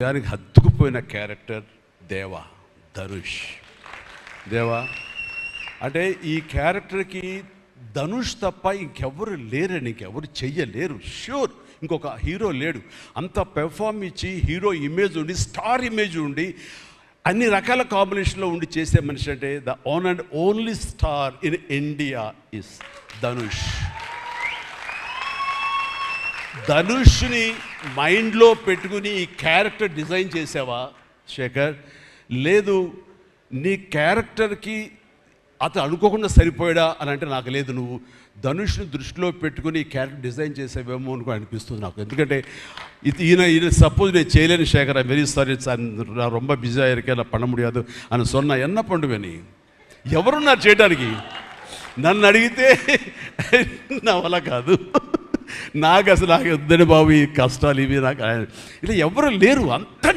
దానికి హత్తుకుపోయిన క్యారెక్టర్ ధనుష్. అంటే ఈ క్యారెక్టర్కి ధనుష్ తప్ప ఇంకెవరు లేరని, ఇంకెవరు చెయ్యలేరు. ష్యూర్ ఇంకొక హీరో లేడు. అంత పెర్ఫార్మ్ ఇచ్చి హీరో ఇమేజ్ ఉండి, స్టార్ ఇమేజ్ ఉండి, అన్ని రకాల కాంబినేషన్లో ఉండి చేసే మనిషి అంటే the one and only star in India is Dhanush. ధనుష్ని మైండ్లో పెట్టుకుని ఈ క్యారెక్టర్ డిజైన్ చేసావా శేఖర్? లేదు, నీ క్యారెక్టర్కి అతను అనుకోకుండా సరిపోయాడా అని అంటే నాకు లేదు. నువ్వు ధనుష్ని దృష్టిలో పెట్టుకుని ఈ క్యారెక్టర్ డిజైన్ చేసేవేమో అని కూడా అనిపిస్తుంది నాకు. ఎందుకంటే ఈయన సపోజ్ నేను చేయలేను శేఖర్, వెరీ సారీ సార్, நான் ரொம்ப பிஸியாக இருக்கேன், நான் பண்ண முடியாது అని சொன்னா என்ன பண்ணுவேని? ఎవరున్నారు చేయడానికి? నన్ను అడిగితే నా వల్ల కాదు. నాకు వద్దని బాబు ఈ కష్టాలు ఇవి, నాకు ఇలా ఎవరు లేరు. అంత